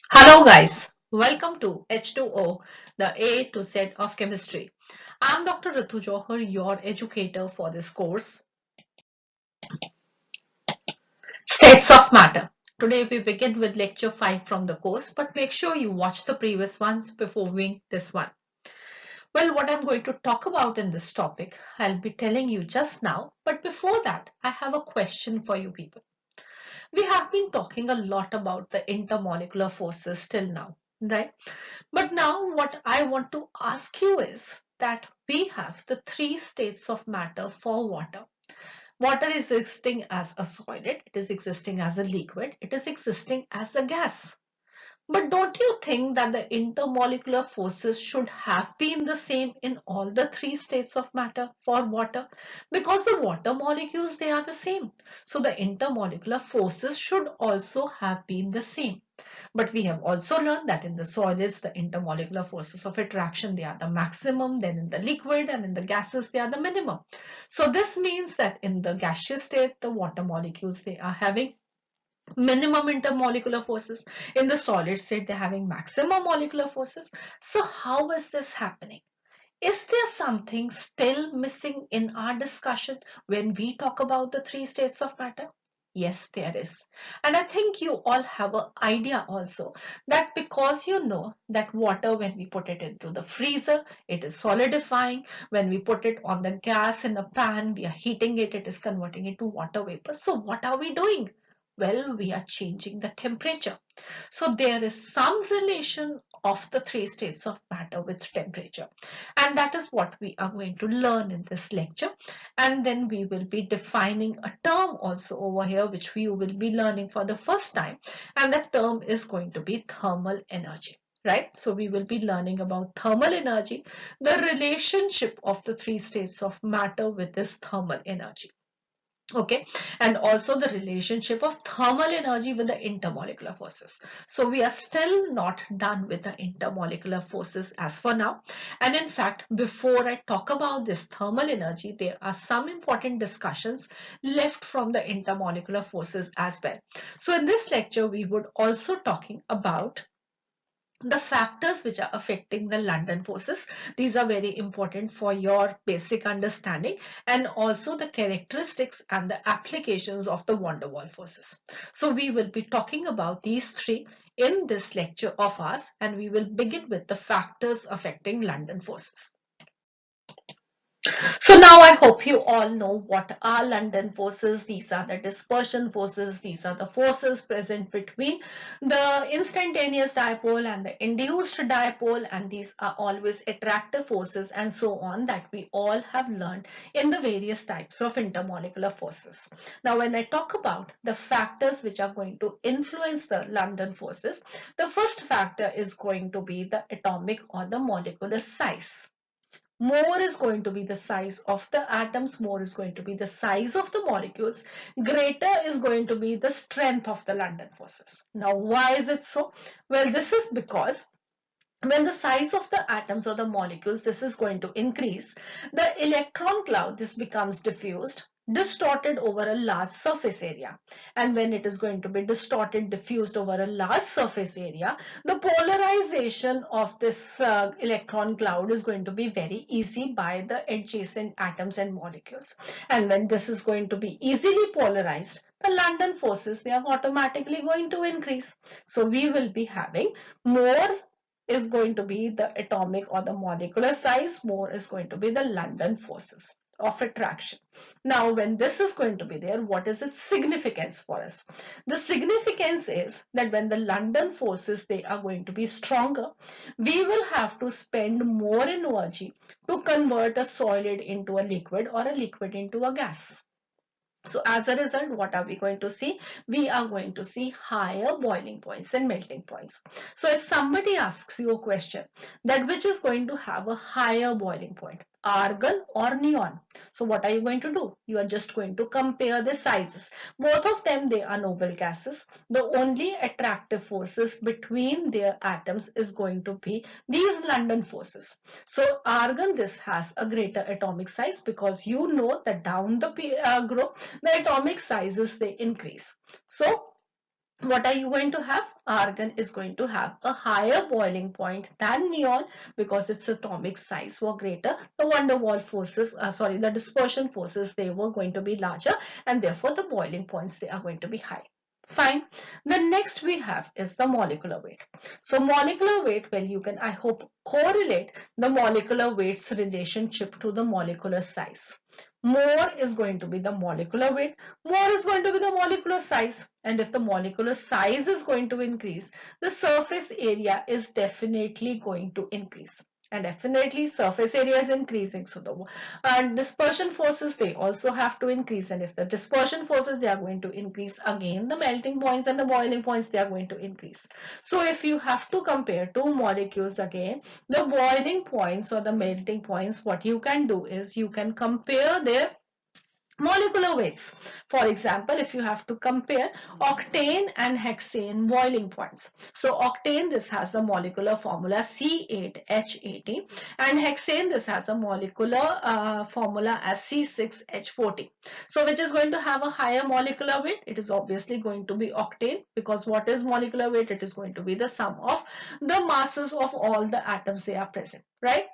Hello guys, welcome to H2O, the A to Z of chemistry. I'm Dr. Ritu Johar, your educator for this course, States of Matter. Today we begin with lecture 5 from the course, but make sure you watch the previous ones before viewing this one. Well, what I'm going to talk about in this topic, I'll be telling you just now, but before that, I have a question for you people. We have been talking a lot about the intermolecular forces till now, right? But now what I want to ask you is that we have the three states of matter for water. Water is existing as a solid, it is existing as a liquid, it is existing as a gas. But don't you think that the intermolecular forces should have been the same in all the three states of matter for water? Because the water molecules, they are the same. So the intermolecular forces should also have been the same. But we have also learned that in the solids, the intermolecular forces of attraction, they are the maximum. Then in the liquid and in the gases, they are the minimum. So this means that in the gaseous state, the water molecules, they are having minimum intermolecular forces. In the solid state, they're having maximum molecular forces. So how is this happening? Is there something still missing in our discussion when we talk about the three states of matter? Yes, there is. And I think you all have an idea also that because you know that water, when we put it into the freezer, it is solidifying. When we put it on the gas in a pan, we are heating it, it is converting it to water vapor. So what are we doing? Well, we are changing the temperature. So there is some relation of the three states of matter with temperature. And that is what we are going to learn in this lecture. And then we will be defining a term also over here, which we will be learning for the first time. And that term is going to be thermal energy. Right? So we will be learning about thermal energy, the relationship of the three states of matter with this thermal energy. Okay, and also the relationship of thermal energy with the intermolecular forces. So we are still not done with the intermolecular forces as for now. And in fact, before I talk about this thermal energy, there are some important discussions left from the intermolecular forces as well. So in this lecture, we would also talking about the factors which are affecting the London forces. These are very important for your basic understanding, and also the characteristics and the applications of the van der Waals forces. So we will be talking about these three in this lecture of ours, and we will begin with the factors affecting London forces. So now I hope you all know what are London forces. These are the dispersion forces. These are the forces present between the instantaneous dipole and the induced dipole, and these are always attractive forces and so on that we all have learned in the various types of intermolecular forces. Now when I talk about the factors which are going to influence the London forces, the first factor is going to be the atomic or the molecular size. More is going to be the size of the atoms, more is going to be the size of the molecules, greater is going to be the strength of the London forces. Now, why is it so? Well, this is because when the size of the atoms or the molecules, this is going to increase, the electron cloud, this becomes diffused, distorted over a large surface area. And when it is going to be distorted, diffused over a large surface area, the polarization of this electron cloud is going to be very easy by the adjacent atoms and molecules. And when this is going to be easily polarized, the London forces, they are automatically going to increase. So we will be having more is going to be the atomic or the molecular size, more is going to be the London forces of attraction. Now, when this is going to be there, what is its significance for us? The significance is that when the London forces, they are going to be stronger, we will have to spend more energy to convert a solid into a liquid or a liquid into a gas. So as a result, what are we going to see? We are going to see higher boiling points and melting points. So if somebody asks you a question that which is going to have a higher boiling point, argon or neon, so what are you going to do? You are just going to compare the sizes. Both of them, they are noble gases. The only attractive forces between their atoms is going to be these London forces. So argon, this has a greater atomic size because you know that down the group, the atomic sizes, they increase. So what are you going to have? Argon is going to have a higher boiling point than neon because its atomic size were greater. The van der Waals forces, the dispersion forces, they were going to be larger, and therefore the boiling points, they are going to be high. Fine. The next we have is the molecular weight. So molecular weight, well, you can, I hope, correlate the molecular weight's relationship to the molecular size. More is going to be the molecular weight, more is going to be the molecular size. And if the molecular size is going to increase, the surface area is definitely going to increase. And definitely surface area is increasing. So the dispersion forces, they also have to increase. And if the dispersion forces, they are going to increase, again, the melting points and the boiling points, they are going to increase. So if you have to compare two molecules again, the boiling points or the melting points, what you can do is you can compare their molecular weights. For example, if you have to compare octane and hexane boiling points. So octane, this has the molecular formula C8H18, and hexane, this has a molecular formula as C6H40. So which is going to have a higher molecular weight? It is obviously going to be octane, because what is molecular weight? It is going to be the sum of the masses of all the atoms they are present, right?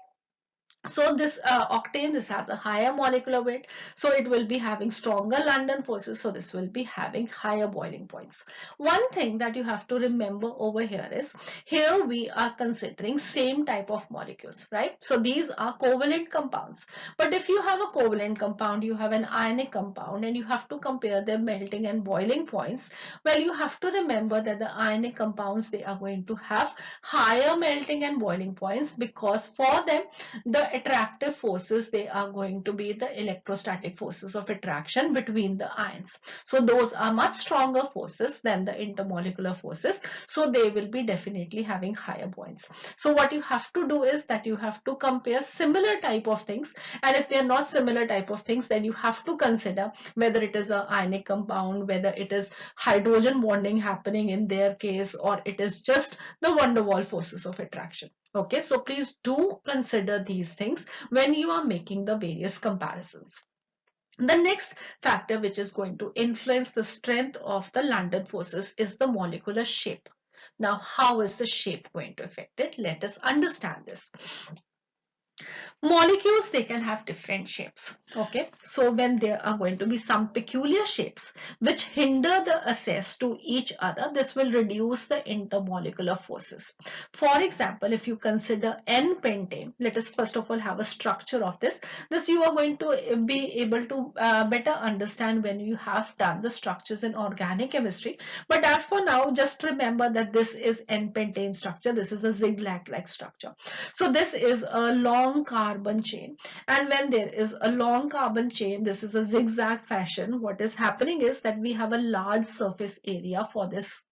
So this octane, this has a higher molecular weight, so it will be having stronger London forces, so this will be having higher boiling points. One thing that you have to remember over here is, here we are considering same type of molecules, right? So these are covalent compounds, but if you have a covalent compound, you have an ionic compound, and you have to compare their melting and boiling points, well, you have to remember that the ionic compounds, they are going to have higher melting and boiling points, because for them the attractive forces, they are going to be the electrostatic forces of attraction between the ions. So those are much stronger forces than the intermolecular forces, so they will be definitely having higher points. So what you have to do is that you have to compare similar type of things, and if they are not similar type of things, then you have to consider whether it is an ionic compound, whether it is hydrogen bonding happening in their case, or it is just the van der Waals forces of attraction. Okay, so please do consider these things when you are making the various comparisons. The next factor which is going to influence the strength of the London forces is the molecular shape. Now, how is the shape going to affect it? Let us understand this. Molecules, they can have different shapes. Okay, so when there are going to be some peculiar shapes which hinder the access to each other, this will reduce the intermolecular forces. For example, if you consider N-pentane, let us first of all have a structure of this. This you are going to be able to better understand when you have done the structures in organic chemistry. But as for now, just remember that this is N-pentane structure. This is a zigzag-like structure. So this is a long carbon chain, and when there is a long carbon chain, this is a zigzag fashion. What is happening is that we have a large surface area for this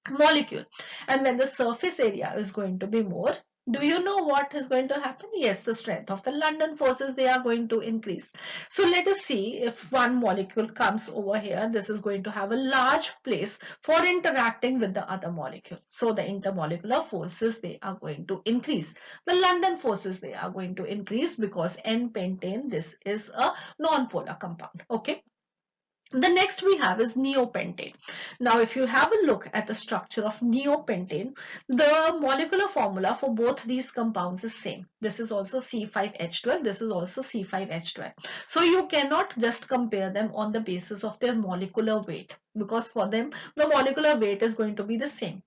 molecule, and when the surface area is going to be more, do you know what is going to happen? Yes, the strength of the London forces, they are going to increase. So let us see, if one molecule comes over here, this is going to have a large place for interacting with the other molecule. So the intermolecular forces, they are going to increase. The London forces, they are going to increase, because N-pentane, this is a non-polar compound. Okay. The next we have is neopentane. Now, if you have a look at the structure of neopentane, the molecular formula for both these compounds is same. This is also C5H12. This is also C5H12. So you cannot just compare them on the basis of their molecular weight, because for them the molecular weight is going to be the same.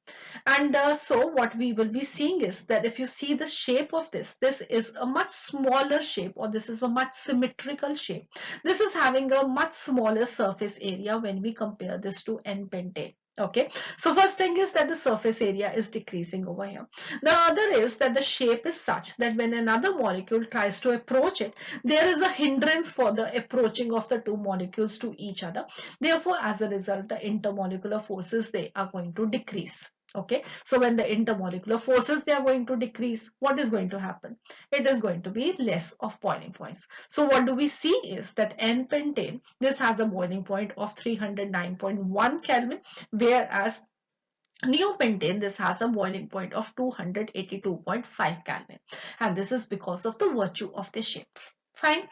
And so what we will be seeing is that if you see the shape of this is a much smaller shape, or this is a much symmetrical shape. This is having a much smaller surface area when we compare this to N-pentane. Okay, so first thing is that the surface area is decreasing over here. The other is that the shape is such that when another molecule tries to approach it, there is a hindrance for the approaching of the two molecules to each other. Therefore, as a result, the intermolecular forces, they are going to decrease. Okay, so when the intermolecular forces, they are going to decrease, what is going to happen? It is going to be less of boiling points. So what do we see is that N-pentane, this has a boiling point of 309.1 Kelvin, whereas neopentane, this has a boiling point of 282.5 Kelvin, and this is because of the virtue of the shapes. Fine.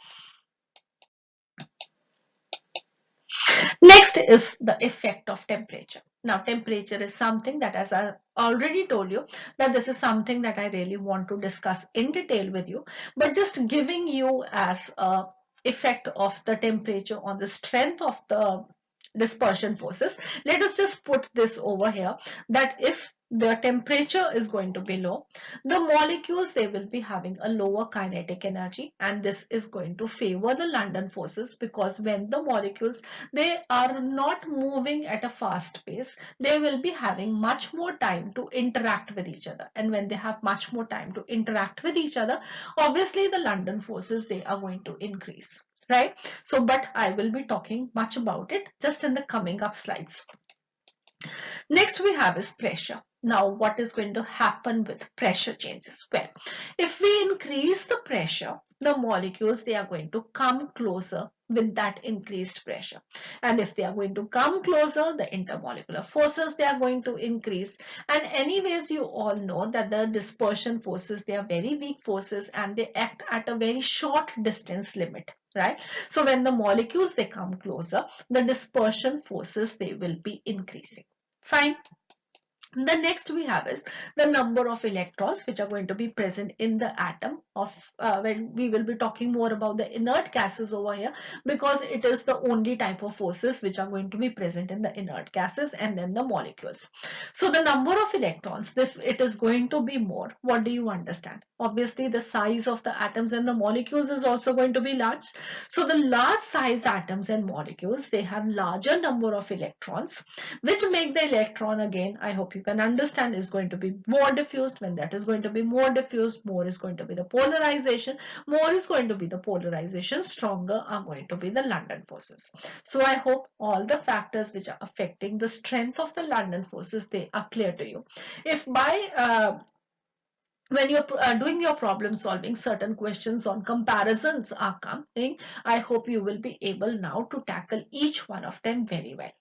Next is the effect of temperature. Now, temperature is something that, as I already told you, that this is something that I really want to discuss in detail with you, but just giving you as a effect of the temperature on the strength of the dispersion forces. Let us just put this over here, that if the temperature is going to be low, the molecules, they will be having a lower kinetic energy, and this is going to favor the London forces, because when the molecules, they are not moving at a fast pace, they will be having much more time to interact with each other, and when they have much more time to interact with each other, obviously the London forces, they are going to increase, right? So but I will be talking much about it just in the coming up slides. Next we have is pressure. Now, what is going to happen with pressure changes? Well, if we increase the pressure, the molecules, they are going to come closer with that increased pressure. And if they are going to come closer, the intermolecular forces, they are going to increase. And anyways, you all know that the dispersion forces, they are very weak forces, and they act at a very short distance limit, right? So when the molecules, they come closer, the dispersion forces, they will be increasing. Fine. The next we have is the number of electrons which are going to be present in the atom of when we will be talking more about the inert gases over here, because it is the only type of forces which are going to be present in the inert gases and then the molecules. So the number of electrons, if it is going to be more, what do you understand? Obviously the size of the atoms and the molecules is also going to be large. So the large size atoms and molecules, they have larger number of electrons, which make the electron, again, I hope you can understand, is going to be more diffused. When that is going to be more diffused, more is going to be the polarization, more is going to be the polarization, stronger are going to be the London forces. So I hope all the factors which are affecting the strength of the London forces, they are clear to you. If by when you're doing your problem solving, certain questions on comparisons are coming, I hope you will be able now to tackle each one of them very well.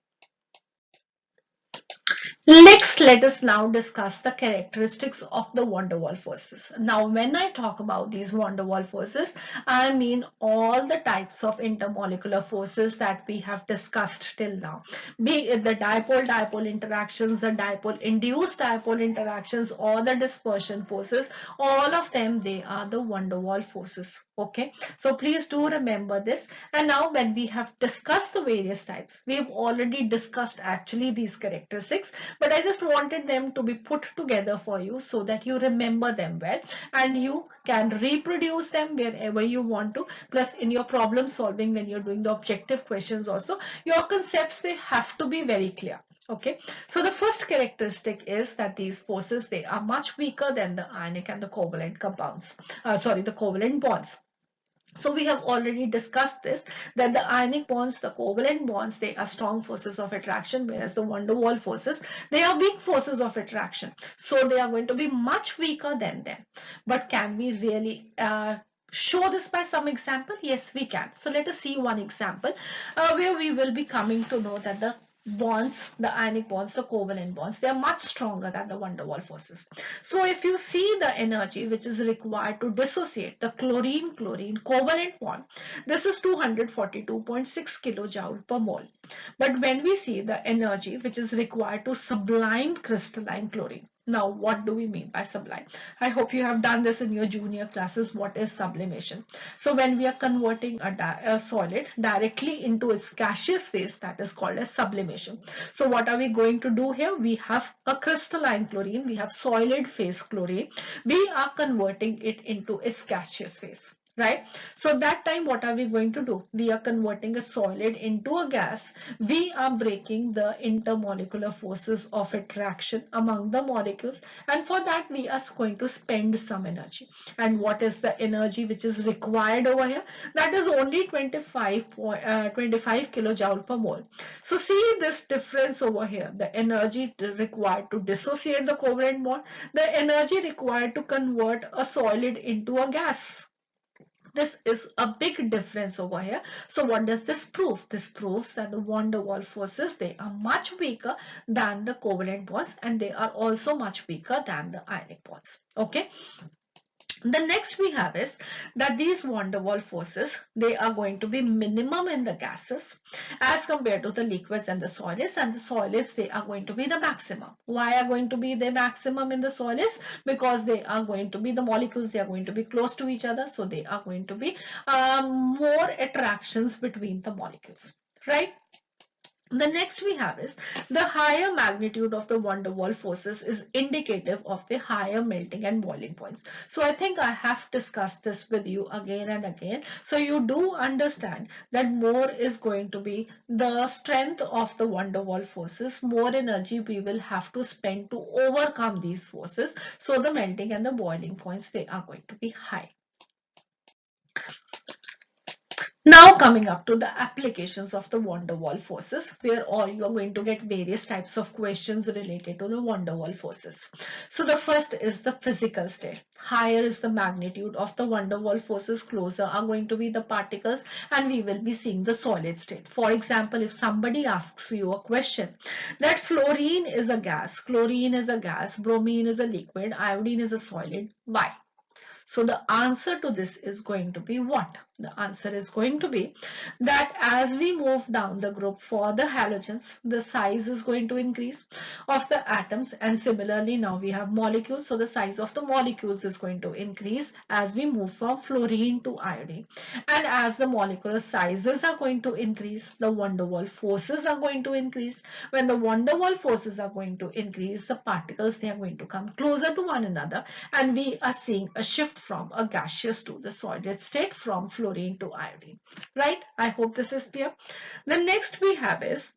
Next, let us now discuss the characteristics of the van der Waals forces. Now, when I talk about these van der Waals forces, I mean all the types of intermolecular forces that we have discussed till now. Be it the dipole-dipole interactions, the dipole-induced dipole interactions, or the dispersion forces, all of them, they are the van der Waals forces. Okay, so please do remember this. And now when we have discussed the various types, we have already discussed actually these characteristics, but I just wanted them to be put together for you so that you remember them well and you can reproduce them wherever you want to. Plus in your problem solving, when you're doing the objective questions also, your concepts, they have to be very clear. Okay, so the first characteristic is that these forces, they are much weaker than the ionic and the covalent compounds. The covalent bonds. So we have already discussed this, that the ionic bonds, the covalent bonds, they are strong forces of attraction, whereas the van der Waals forces, they are weak forces of attraction. So they are going to be much weaker than them. But can we really show this by some example? Yes, we can. So let us see one example where we will be coming to know that the bonds, the ionic bonds, the covalent bonds, they are much stronger than the van der Waals forces. So if you see the energy which is required to dissociate the chlorine-chlorine covalent bond, this is 242.6 kilojoule per mole. But when we see the energy which is required to sublime crystalline chlorine, now, what do we mean by sublime? I hope you have done this in your junior classes. What is sublimation? So when we are converting a solid directly into its gaseous phase, that is called as sublimation. So what are we going to do here? We have a crystalline chlorine, we have solid phase chlorine. We are converting it into its gaseous phase. Right? So that time, what are we going to do? We are converting a solid into a gas. We are breaking the intermolecular forces of attraction among the molecules, and for that we are going to spend some energy. And what is the energy which is required over here? That is only 25 kilojoule per mole. So see this difference over here, the energy required to dissociate the covalent bond, the energy required to convert a solid into a gas. This is a big difference over here. So what does this prove? This proves that the van der Waals forces, they are much weaker than the covalent bonds, and they are also much weaker than the ionic bonds. Okay. The next we have is that these van der Waals forces, they are going to be minimum in the gases as compared to the liquids and the solids they are going to be the maximum. Why are going to be the maximum in the solids? Because they are going to be the molecules, they are going to be close to each other, so they are going to be more attractions between the molecules, right? The next we have is the higher magnitude of the van der Waals forces is indicative of the higher melting and boiling points. So I think I have discussed this with you again and again. So you do understand that more is going to be the strength of the van der Waals forces, more energy we will have to spend to overcome these forces. So the melting and the boiling points, they are going to be high. Now coming up to the applications of the van der Waals forces, where all you are going to get various types of questions related to the van der Waals forces. So the first is the physical state. Higher is the magnitude of the van der Waals forces, closer are going to be the particles, and we will be seeing the solid state. For example, if somebody asks you a question that fluorine is a gas, chlorine is a gas, bromine is a liquid, iodine is a solid, why? So the answer to this is going to be what? The answer is going to be that as we move down the group for the halogens, the size is going to increase of the atoms, and similarly now we have molecules, so the size of the molecules is going to increase as we move from fluorine to iodine. And as the molecular sizes are going to increase, the van der Waals forces are going to increase. When the van der Waals forces are going to increase, the particles, they are going to come closer to one another, and we are seeing a shift from a gaseous to the solid state, from fluorine to iodine, right? I hope this is clear. The next we have is,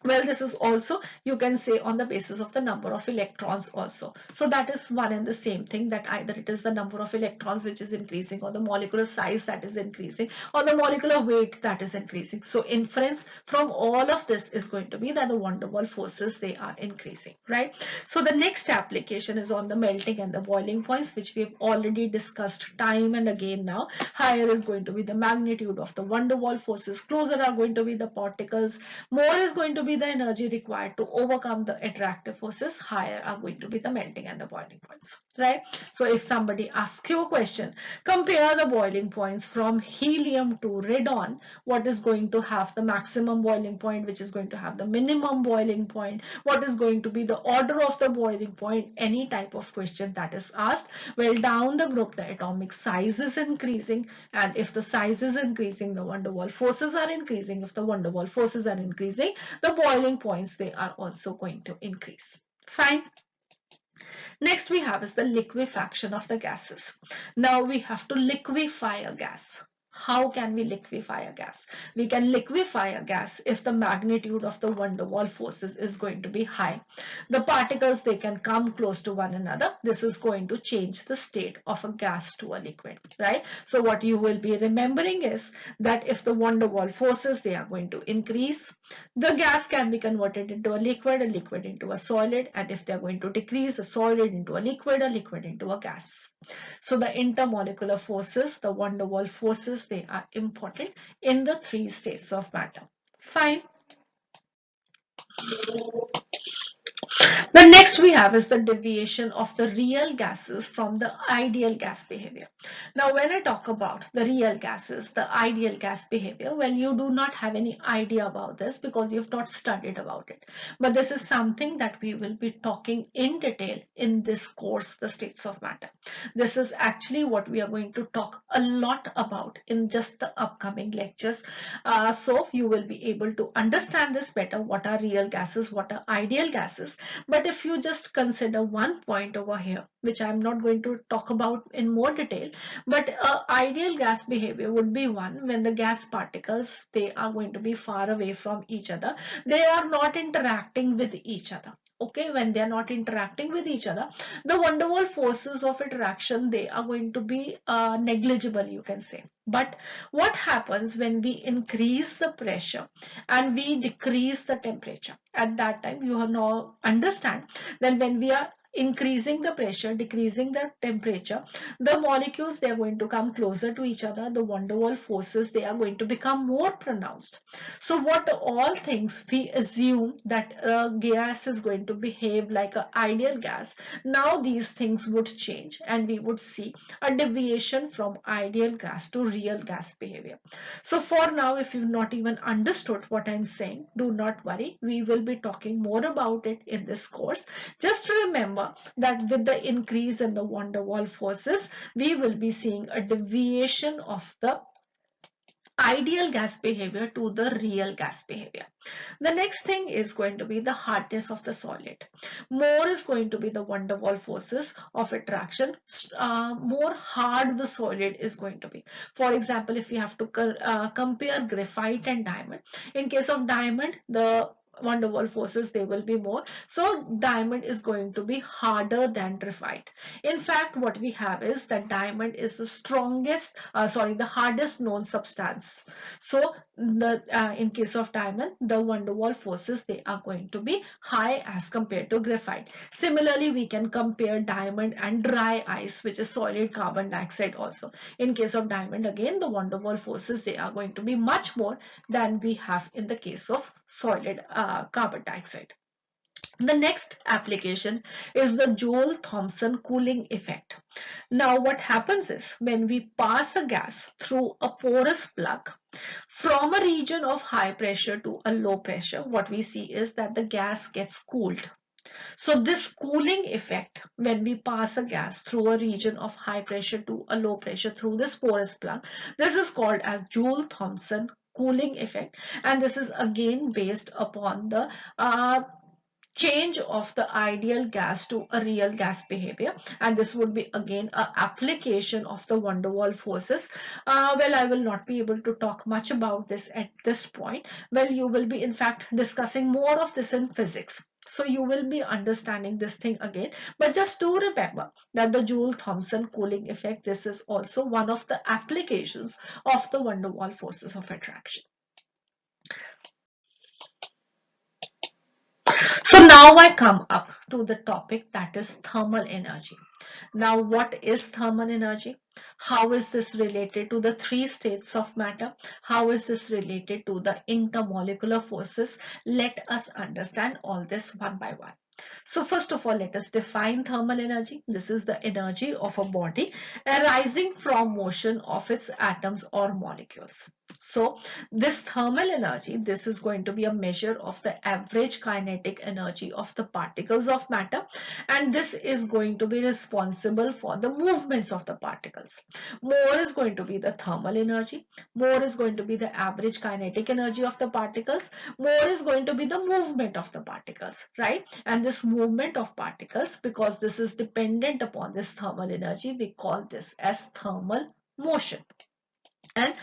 well, this is also, you can say, on the basis of the number of electrons also. So that is one and the same thing, that either it is the number of electrons which is increasing, or the molecular size that is increasing, or the molecular weight that is increasing. So inference from all of this is going to be that the van der Waals forces, they are increasing, right? So the next application is on the melting and the boiling points, which we have already discussed time and again now. Higher is going to be the magnitude of the van der Waals forces, closer are going to be the particles, more is going to be the energy required to overcome the attractive forces, higher are going to be the melting and the boiling points, right? So if somebody asks you a question, compare the boiling points from helium to radon, what is going to have the maximum boiling point, which is going to have the minimum boiling point, what is going to be the order of the boiling point, any type of question that is asked, well, down the group the atomic size is increasing, and if the size is increasing, the van der Waals forces are increasing. If the van der Waals forces are increasing, the boiling points, they are also going to increase. Fine. Next we have is the liquefaction of the gases. Now we have to liquefy a gas. How can we liquefy a gas? We can liquefy a gas if the magnitude of the van der Waals forces is going to be high. The particles, they can come close to one another. This is going to change the state of a gas to a liquid, right? So what you will be remembering is that if the van der Waals forces, they are going to increase, the gas can be converted into a liquid into a solid, and if they are going to decrease, a solid into a liquid into a gas. So the intermolecular forces, the van der Waals forces, they are important in the three states of matter. Fine. The next we have is the deviation of the real gases from the ideal gas behavior. Now, when I talk about the real gases, the ideal gas behavior, well, you do not have any idea about this because you've not studied about it. But this is something that we will be talking in detail in this course, the states of matter. This is actually what we are going to talk a lot about in just the upcoming lectures. So you will be able to understand this better, what are real gases, what are ideal gases. But if you just consider one point over here, which I'm not going to talk about in more detail, but ideal gas behavior would be one when the gas particles, they are going to be far away from each other. They are not interacting with each other. Okay, when they are not interacting with each other, the van der Waals forces of interaction, they are going to be negligible, you can say. But what happens when we increase the pressure and we decrease the temperature? At that time, you have now understand that when we are increasing the pressure, decreasing the temperature, the molecules, they are going to come closer to each other. The van der Waals forces, they are going to become more pronounced. So what all things we assume that a gas is going to behave like an ideal gas, now these things would change and we would see a deviation from ideal gas to real gas behavior. So for now, if you've not even understood what I'm saying, do not worry. We will be talking more about it in this course. Just remember that with the increase in the van der Waals forces, we will be seeing a deviation of the ideal gas behavior to the real gas behavior. The next thing is going to be the hardness of the solid. More is going to be the van der Waals forces of attraction, more hard the solid is going to be. For example, if you have to compare graphite and diamond, in case of diamond, the van der Waals forces, they will be more. So diamond is going to be harder than graphite. In fact, what we have is that diamond is the strongest, the hardest known substance. So in case of diamond, the van der Waals forces, they are going to be high as compared to graphite. Similarly, we can compare diamond and dry ice, which is solid carbon dioxide also. In case of diamond, again, the van der Waals forces, they are going to be much more than we have in the case of solid carbon dioxide. The next application is the Joule-Thomson cooling effect. Now what happens is when we pass a gas through a porous plug from a region of high pressure to a low pressure, what we see is that the gas gets cooled. So this cooling effect, when we pass a gas through a region of high pressure to a low pressure through this porous plug, this is called as Joule-Thomson cooling effect, and this is again based upon the change of the ideal gas to a real gas behavior, and this would be again an application of the van der Waals forces. Well, I will not be able to talk much about this at this point. Well, you will be in fact discussing more of this in physics, so you will be understanding this thing again. But just to remember that the Joule-Thomson cooling effect, this is also one of the applications of the van der Waals forces of attraction. So now I come up to the topic, that is thermal energy. Now what is thermal energy? How is this related to the three states of matter? How is this related to the intermolecular forces? Let us understand all this one by one. So first of all, let us define thermal energy. This is the energy of a body arising from motion of its atoms or molecules. So this thermal energy, this is going to be a measure of the average kinetic energy of the particles of matter, and this is going to be responsible for the movements of the particles. More is going to be the thermal energy, more is going to be the average kinetic energy of the particles, more is going to be the movement of the particles, right? And this movement of particles, because this is dependent upon this thermal energy, we call this as thermal motion. And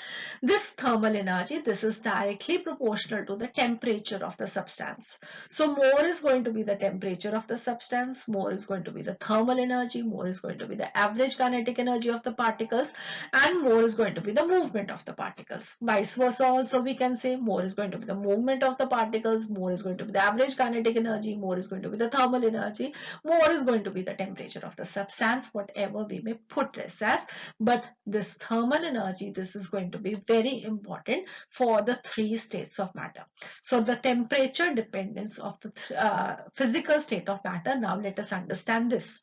this thermal energy, this is directly proportional to the temperature of the substance. So more is going to be the temperature of the substance, more is going to be the thermal energy, more is going to be the average kinetic energy of the particles, and more is going to be the movement of the particles. Vice versa also we can say more is going to be the movement of the particles, more is going to be the average kinetic energy, more is going to be the thermal energy, more is going to be the temperature of the substance, whatever we may put this as. But this thermal energy, this is going to be very important for the three states of matter. So the temperature dependence of the physical state of matter. Now let us understand this.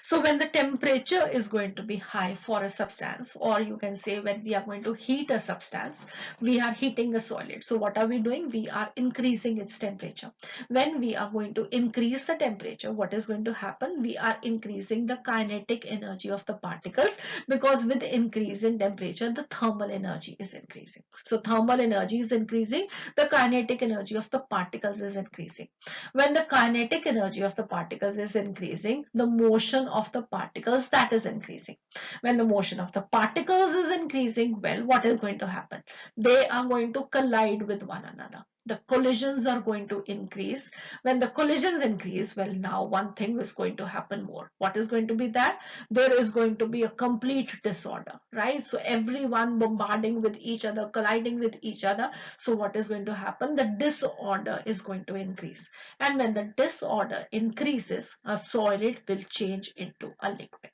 So when the temperature is going to be high for a substance, or you can say when we are going to heat a substance, we are heating a solid. So what are we doing? We are increasing its temperature. When we are going to increase the temperature, what is going to happen? We are increasing the kinetic energy of the particles, because with increase in temperature, the thermal energy is increasing. So thermal energy is increasing, the kinetic energy of the particles is increasing. When the kinetic energy of the particles is increasing, the motion of the particles, that is increasing. When the motion of the particles is increasing, well, what is going to happen? They are going to collide with one another. The collisions are going to increase. When the collisions increase, well, now one thing is going to happen more. What is going to be that? There is going to be a complete disorder, right? So everyone bombarding with each other, colliding with each other. So what is going to happen? The disorder is going to increase. And when the disorder increases, a solid will change into a liquid.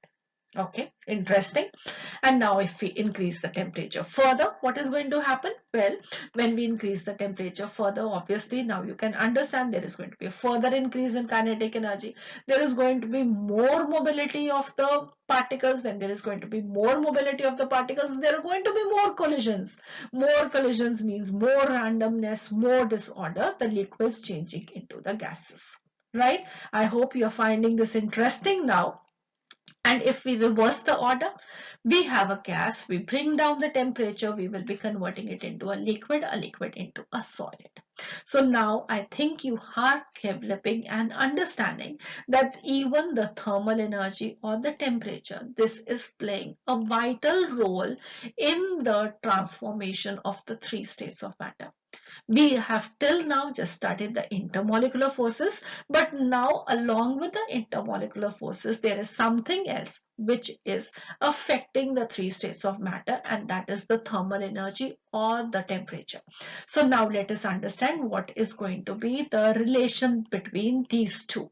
Okay, interesting. And now if we increase the temperature further, what is going to happen? Well, when we increase the temperature further, obviously now you can understand there is going to be a further increase in kinetic energy. There is going to be more mobility of the particles. When there is going to be more mobility of the particles, there are going to be more collisions. More collisions means more randomness, more disorder, the liquids changing into the gases. Right? I hope you're finding this interesting now. And if we reverse the order, we have a gas, we bring down the temperature, we will be converting it into a liquid into a solid. So now I think you are developing an understanding that even the thermal energy or the temperature, this is playing a vital role in the transformation of the three states of matter. We have till now just studied the intermolecular forces, but now along with the intermolecular forces, there is something else which is affecting the three states of matter, and that is the thermal energy or the temperature. So now let us understand what is going to be the relation between these two.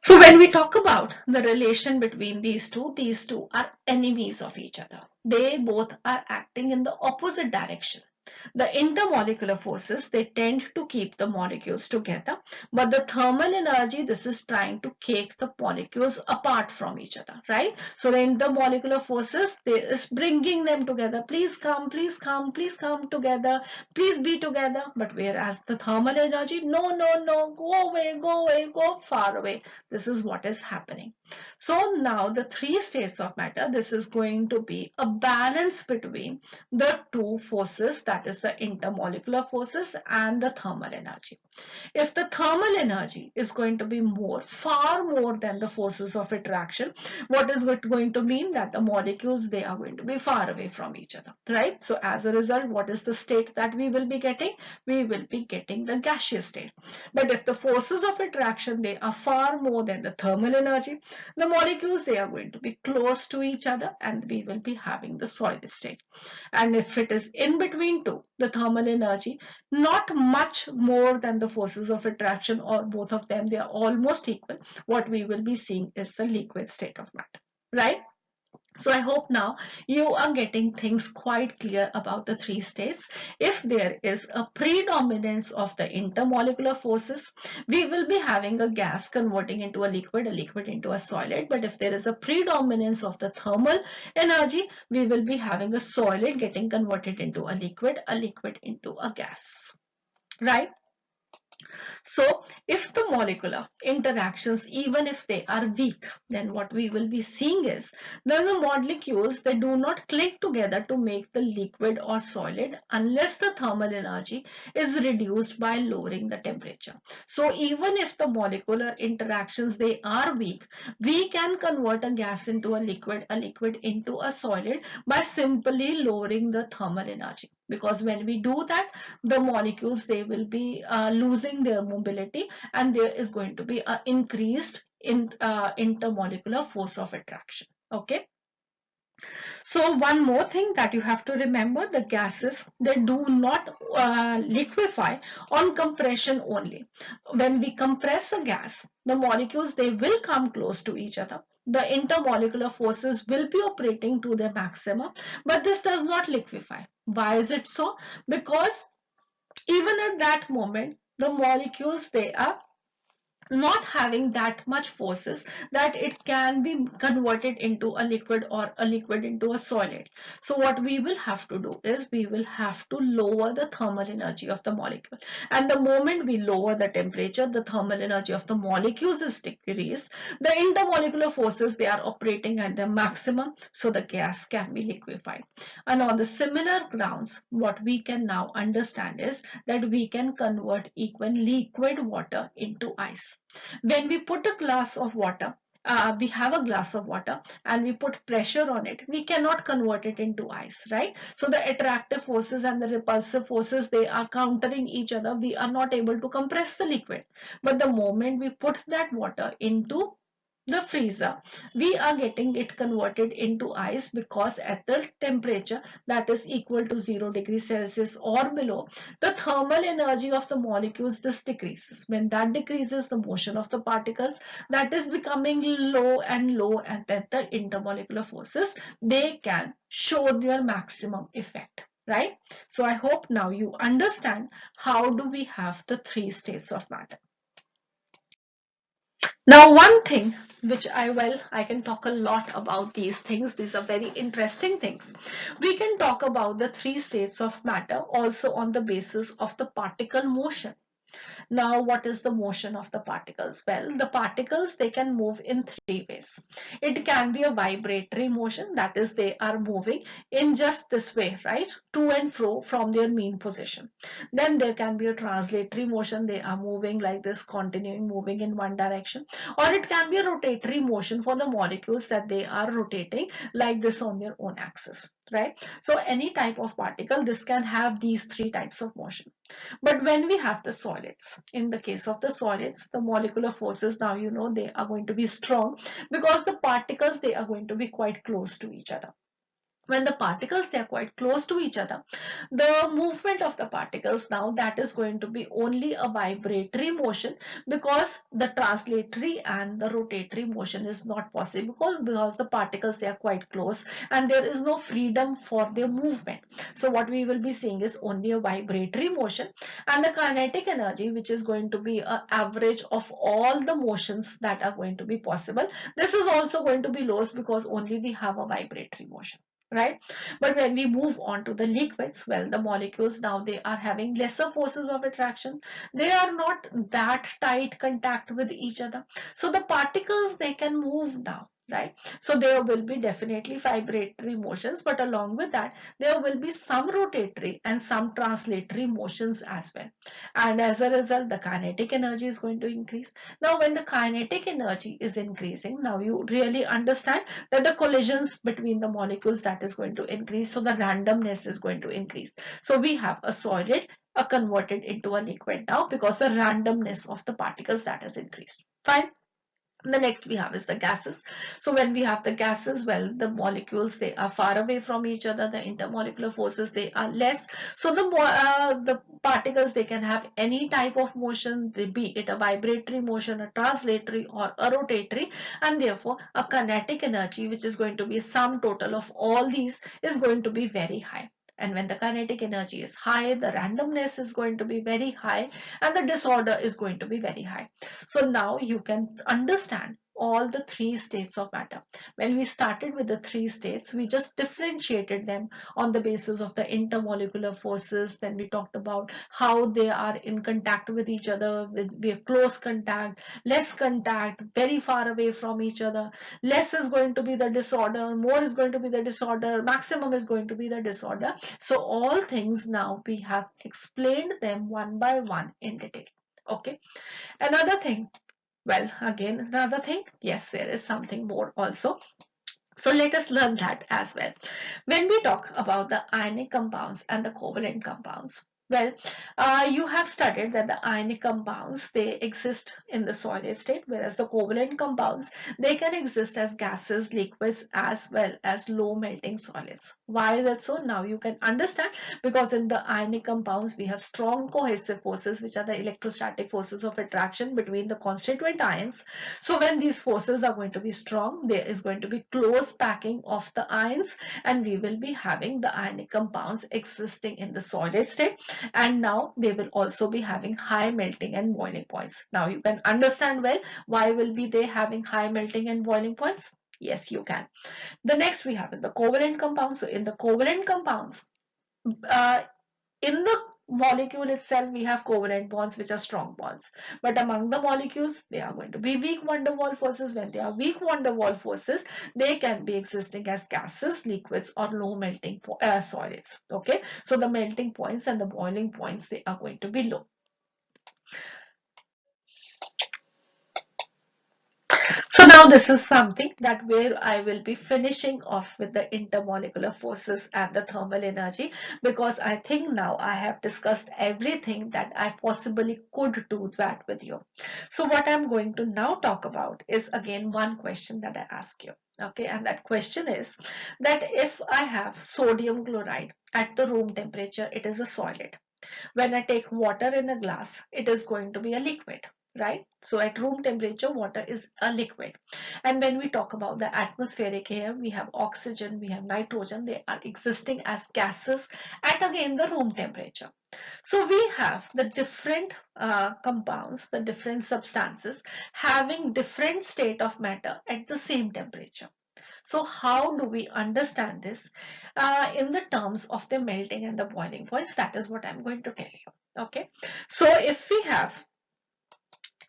So when we talk about the relation between these two are enemies of each other. They both are acting in the opposite direction. The intermolecular forces, they tend to keep the molecules together, but the thermal energy, this is trying to take the molecules apart from each other, right? So the intermolecular forces, they is bringing them together. Please come, please come, please come together, please be together. But whereas the thermal energy, no, no, no, go away, go far away. This is what is happening. So now the three states of matter, this is going to be a balance between the two forces, that is the intermolecular forces and the thermal energy. If the thermal energy is going to be more, far more than the forces of attraction, what is it going to mean? That the molecules, they are going to be far away from each other, right? So as a result, what is the state that we will be getting? We will be getting the gaseous state. But if the forces of attraction, they are far more than the thermal energy, the molecules, they are going to be close to each other and we will be having the solid state. And if it is in between two, the thermal energy, not much more than the forces of attraction, or both of them, they are almost equal, what we will be seeing is the liquid state of matter, right? So I hope now you are getting things quite clear about the three states. If there is a predominance of the intermolecular forces, we will be having a gas converting into a liquid into a solid. But if there is a predominance of the thermal energy, we will be having a solid getting converted into a liquid into a gas, right? So if the molecular interactions, even if they are weak, then what we will be seeing is that the molecules, they do not cling together to make the liquid or solid unless the thermal energy is reduced by lowering the temperature. So even if the molecular interactions, they are weak, we can convert a gas into a liquid into a solid by simply lowering the thermal energy. Because when we do that, the molecules, they will be losing their mobility and there is going to be an increased intermolecular force of attraction. Okay. So one more thing that you have to remember, the gases, they do not liquefy on compression only. When we compress a gas, the molecules, they will come close to each other. The intermolecular forces will be operating to their maximum, but this does not liquefy. Why is it so? Because even at that moment, the molecules, they are not having that much forces that it can be converted into a liquid or a liquid into a solid. So what we will have to do is we will have to lower the thermal energy of the molecule, and the moment we lower the temperature, the thermal energy of the molecules is decreased, the intermolecular forces, they are operating at their maximum, so the gas can be liquefied. And on the similar grounds, what we can now understand is that we can convert even liquid water into ice. When we put a glass of water we have a glass of water and we put pressure on it, we cannot convert it into ice, right? So the attractive forces and the repulsive forces, they are countering each other. We are not able to compress the liquid. But the moment we put that water into the freezer, we are getting it converted into ice, because at the temperature that is equal to 0 degrees Celsius or below, the thermal energy of the molecules, this decreases. When that decreases, the motion of the particles, that is becoming low and low, and then the intermolecular forces, they can show their maximum effect, right? So I hope now you understand how do we have the three states of matter. Now, one thing which I can talk a lot about these things. These are very interesting things. We can talk about the three states of matter also on the basis of the particle motion. Now, what is the motion of the particles? Well, the particles, they can move in three ways. It can be a vibratory motion, that is, they are moving in just this way, right? To and fro from their mean position. Then there can be a translatory motion, they are moving like this, continuing moving in one direction. Or it can be a rotatory motion for the molecules, that they are rotating like this on their own axis, right? So any type of particle, this can have these three types of motion. But when we have the solids, in the case of the solids, the molecular forces, now you know, they are going to be strong, because the particles, they are going to be quite close to each other. When the particles, they are quite close to each other, the movement of the particles, now that is going to be only a vibratory motion, because the translatory and the rotatory motion is not possible, because the particles, they are quite close and there is no freedom for their movement. So what we will be seeing is only a vibratory motion, and the kinetic energy, which is going to be an average of all the motions that are going to be possible, this is also going to be lowest, because only we have a vibratory motion, right? But when we move on to the liquids, well, the molecules, now they are having lesser forces of attraction. They are not that tight contact with each other, so the particles, they can move now, right? So there will be definitely vibratory motions, but along with that, there will be some rotatory and some translatory motions as well. And as a result, the kinetic energy is going to increase. Now when the kinetic energy is increasing, now you really understand that the collisions between the molecules, that is going to increase, so the randomness is going to increase. So we have a solid converted into a liquid now, because the randomness of the particles, that has increased. Fine. The next we have is the gases. So when we have the gases, well, the molecules, they are far away from each other, the intermolecular forces, they are less. So the particles, they can have any type of motion, be it a vibratory motion, a translatory, or a rotatory, and therefore a kinetic energy, which is going to be sum total of all these, is going to be very high. And when the kinetic energy is high, the randomness is going to be very high, and the disorder is going to be very high. So now you can understand all the three states of matter. When we started with the three states, we just differentiated them on the basis of the intermolecular forces. Then we talked about how they are in contact with each other, with close contact, less contact, very far away from each other. Less is going to be the disorder, more is going to be the disorder, maximum is going to be the disorder. So all things, now we have explained them one by one in detail. Okay. Another thing, well, again, another thing, yes, there is something more also. So let us learn that as well. When we talk about the ionic compounds and the covalent compounds, well, you have studied that the ionic compounds, they exist in the solid state, whereas the covalent compounds, they can exist as gases, liquids, as well as low melting solids. Why is that so? Now you can understand, because in the ionic compounds, we have strong cohesive forces, which are the electrostatic forces of attraction between the constituent ions. So when these forces are going to be strong, there is going to be close packing of the ions, and we will be having the ionic compounds existing in the solid state, and now they will also be having high melting and boiling points. Now you can understand well why will be they having high melting and boiling points. Yes, you can. The next we have is the covalent compounds. So in the covalent compounds, uh, in the molecule itself, we have covalent bonds, which are strong bonds, but among the molecules, they are going to be weak van der Waals forces. When they are weak van der Waals forces, they can be existing as gases, liquids, or low melting solids. Okay, so the melting points and the boiling points, they are going to be low. So now this is something that where I will be finishing off with the intermolecular forces and the thermal energy, because I think now I have discussed everything that I possibly could do that with you. So what I'm going to now talk about is again one question that I ask you. Okay, and that question is that if I have sodium chloride at the room temperature, it is a solid. When I take water in a glass, it is going to be a liquid, right? So at room temperature, water is a liquid. And when we talk about the atmospheric air, we have oxygen, we have nitrogen, they are existing as gases at again the room temperature. So we have the different compounds, the different substances having different state of matter at the same temperature. So how do we understand this in the terms of the melting and the boiling points? That is what I'm going to tell you. Okay. So if we have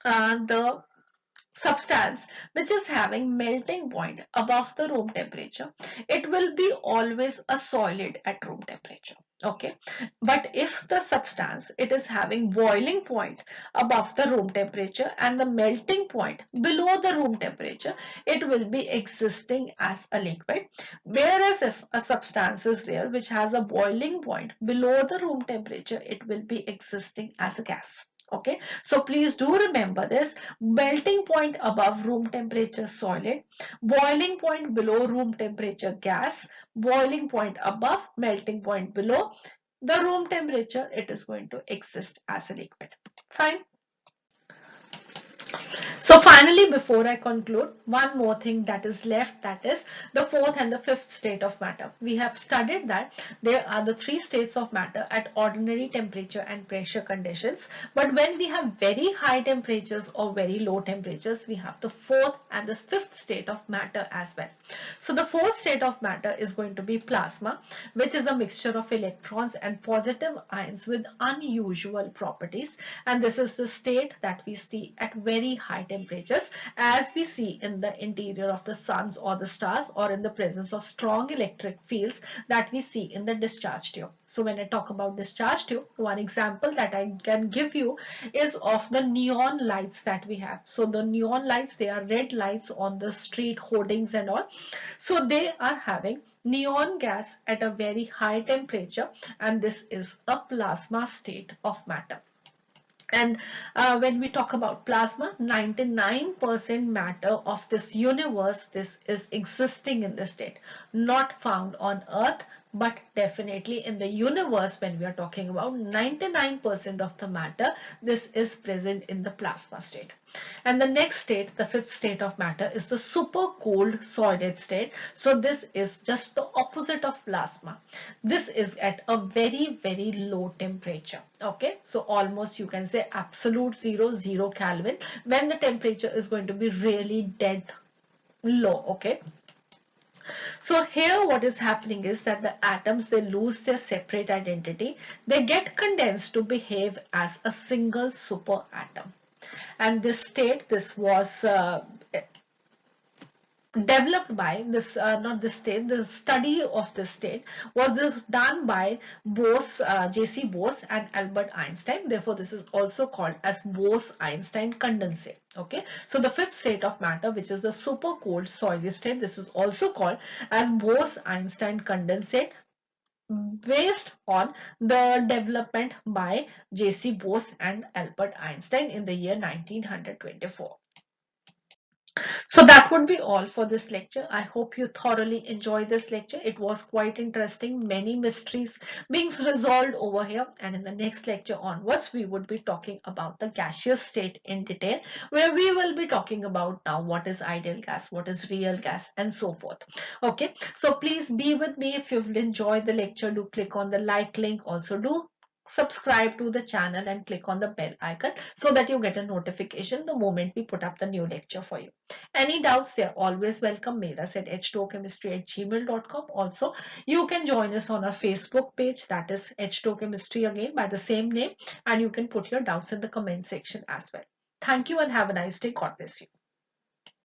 the substance which is having melting point above the room temperature, it will be always a solid at room temperature. Okay, but if the substance it is having boiling point above the room temperature and the melting point below the room temperature, it will be existing as a liquid. Whereas if a substance is there which has a boiling point below the room temperature, it will be existing as a gas. Okay, so please do remember this: melting point above room temperature solid, boiling point below room temperature gas, boiling point above, melting point below the room temperature, it is going to exist as a liquid. Fine. So finally, before I conclude, one more thing that is left, that is the fourth and the fifth state of matter. We have studied that there are the three states of matter at ordinary temperature and pressure conditions. But when we have very high temperatures or very low temperatures, we have the fourth and the fifth state of matter as well. So the fourth state of matter is going to be plasma, which is a mixture of electrons and positive ions with unusual properties. And this is the state that we see at very high temperatures, as we see in the interior of the suns or the stars, or in the presence of strong electric fields that we see in the discharge tube. So when I talk about discharge tube, one example that I can give you is of the neon lights that we have. So the neon lights, they are red lights on the street hoardings and all. So they are having neon gas at a very high temperature, and this is a plasma state of matter. And when we talk about plasma, 99% matter of this universe, this is existing in this state, not found on Earth, but definitely in the universe. When we are talking about 99% of the matter, this is present in the plasma state. And the next state, the fifth state of matter, is the super cooled solid state. So this is just the opposite of plasma. This is at a very, very low temperature. Okay, so almost you can say absolute zero Kelvin, when the temperature is going to be really dead low. Okay, so here what is happening is that the atoms, they lose their separate identity, they get condensed to behave as a single super atom. And this state, this was developed by this, not this state, the study of this state was done by Bose, J.C. Bose and Albert Einstein. Therefore, this is also called as Bose-Einstein condensate. Okay, so the fifth state of matter, which is the super cold solid state, this is also called as Bose-Einstein condensate, based on the development by J.C. Bose and Albert Einstein in the year 1924. So that would be all for this lecture. I hope you thoroughly enjoyed this lecture. It was quite interesting. Many mysteries being resolved over here. And in the next lecture onwards, we would be talking about the gaseous state in detail, where we will be talking about now what is ideal gas, what is real gas, and so forth. Okay, so please be with me. If you've enjoyed the lecture, do click on the like link. Also do subscribe to the channel and click on the bell icon so that you get a notification the moment we put up the new lecture for you. Any doubts, they're always welcome. Mail us at h2ochemistry@gmail.com. Also, you can join us on our Facebook page, that is H2Chemistry, again by the same name, and you can put your doubts in the comment section as well. Thank you and have a nice day. God bless you.